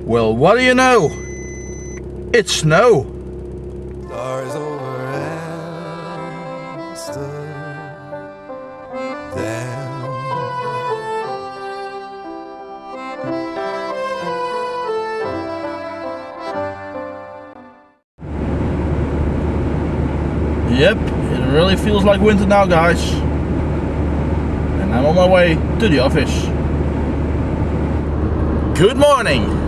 Well, what do you know? It's snow. Stars over Amsterdam. Yep, it really feels like winter now, guys. And I'm on my way to the office. Good morning.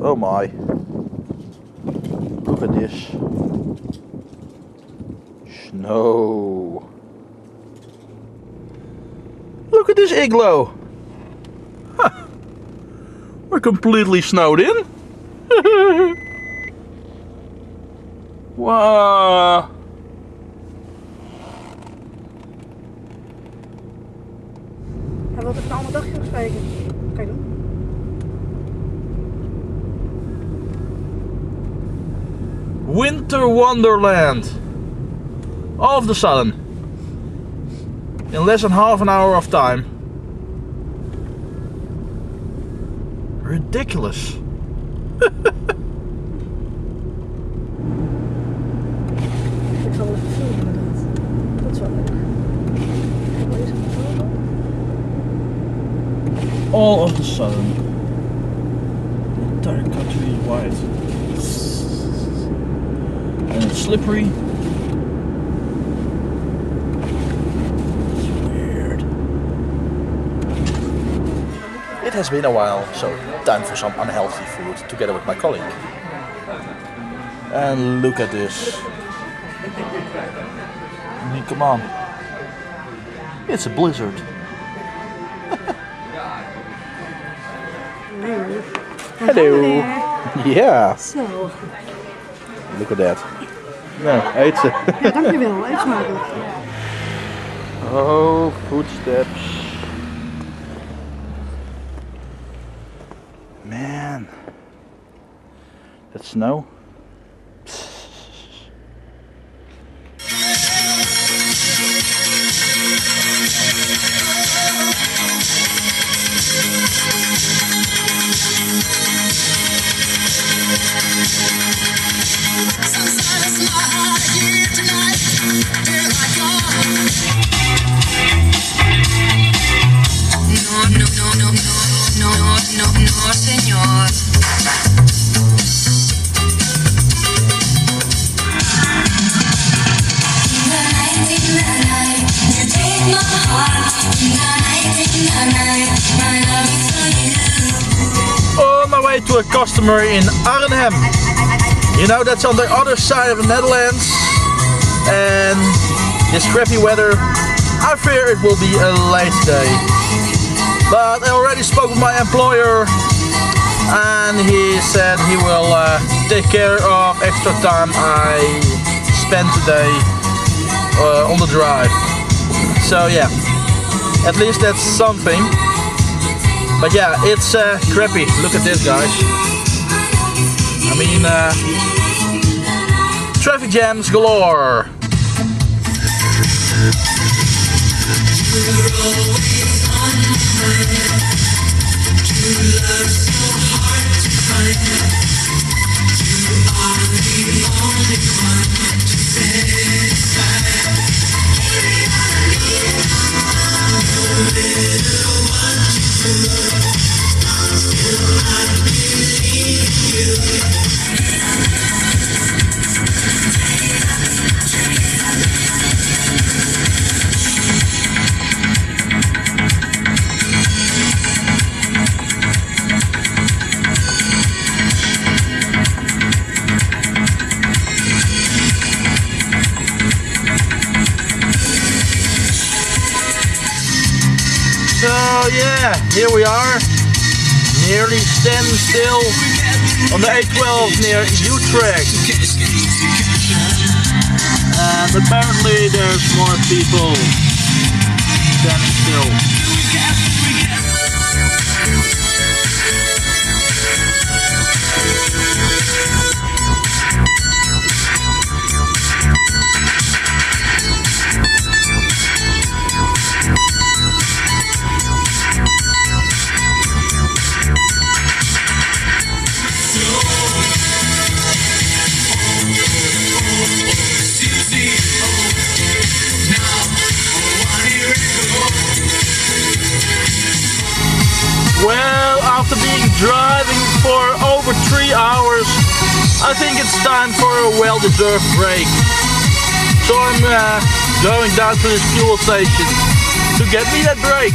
Oh my. Look at this. Snow. Look at this igloo. Huh. We're completely snowed in. Wow. Hij wil het allemaal dagje spreken. Kan je doen? Winter Wonderland. All of the sudden. In less than half an hour of time. Ridiculous. Ik zal wel even filmen inderdaad. Dat is wel leuk. Wat is het foto? All of a sudden, the entire country is white. And it's slippery. It's weird. It has been a while, so time for some unhealthy food together with my colleague. And look at this. I mean, come on. It's a blizzard. Hello. Yeah. Zo. Look at that. Nou, eet ze. Ja, dankjewel. Eet smakelijk. Oh, footsteps. Man. That snow. No, señor. On my way to a customer in Arnhem. You know, that's on the other side of the Netherlands. And this crappy weather, I fear it will be a late day. But I already spoke with my employer and he said he will take care of extra time I spent today on the drive. So yeah, at least that's something. But yeah, it's crappy. Look at this, guys. I mean, traffic jams galore. So yeah, here we are, nearly standstill on the A12 near Utrecht. And apparently there's more people standing still. Well, after being driving for over 3 hours, I think it's time for a well-deserved break. So I'm going down to this fuel station to get me that break.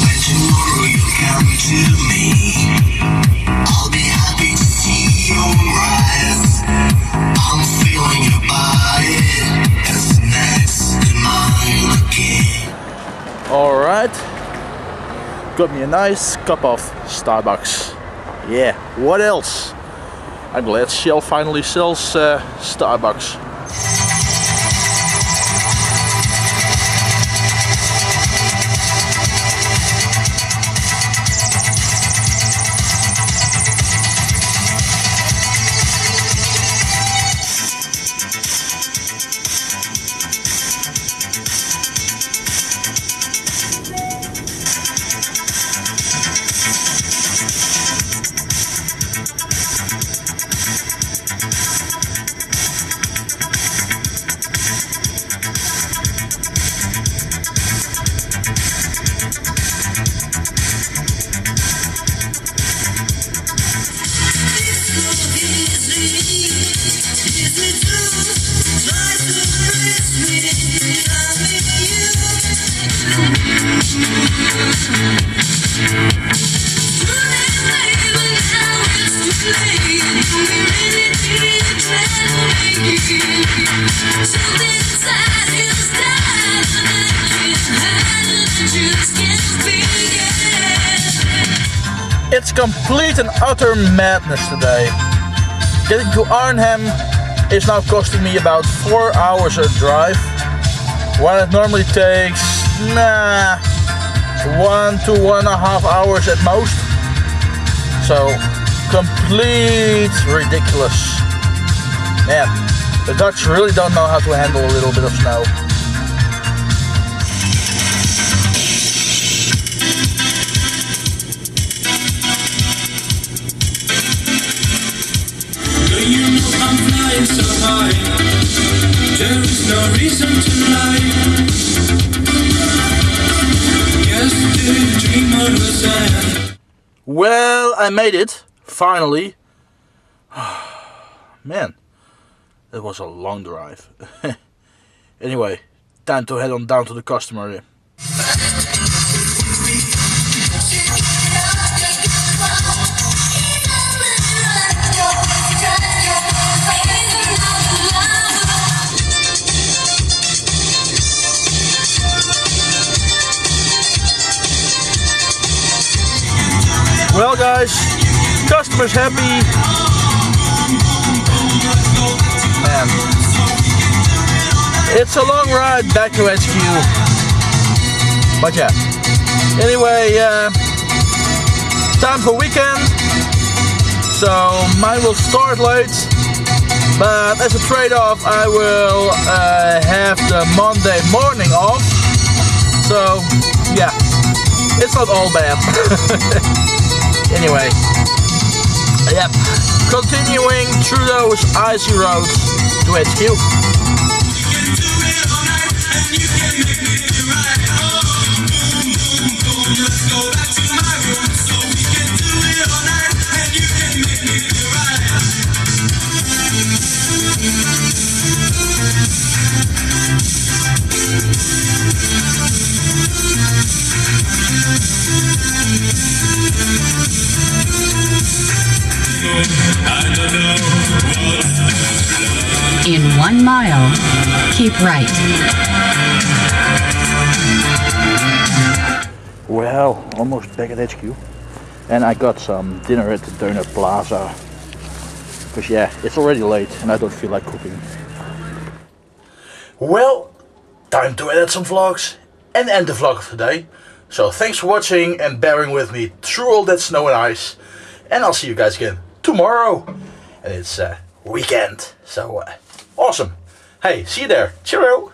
When tomorrow you come to me, I'll be happy to see your eyes. I'm feeling your body as next to mine again. Alright, got me a nice cup of Starbucks. Yeah, what else? I'm glad Shell finally sells Starbucks. It's complete and utter madness today. Getting to Arnhem is now costing me about 4 hours a drive, while it normally takes 1 to 1.5 hours at most. So complete ridiculous. Man, the Dutch really don't know how to handle a little bit of snow. You know I'm flying so high, there is no reason to lie. Yesterday the dream was end. Well, I made it, finally. Man, it was a long drive. Anyway, time to head on down to the customer. Well guys, customers happy. Man, it's a long ride back to HQ. But yeah, anyway, time for weekend. So mine will start late, but as a trade-off I will have the Monday morning off. So yeah, it's not all bad. Anyway, yep, continuing through those icy roads to HQ. In 1 mile, keep right. Well, almost back at HQ. And I got some dinner at the Donut Plaza. Because yeah, it's already late and I don't feel like cooking. Well, time to edit some vlogs and end the vlog of today. So thanks for watching and bearing with me through all that snow and ice. And I'll see you guys again tomorrow. And it's weekend. So awesome. Hey, see you there. Cheerio.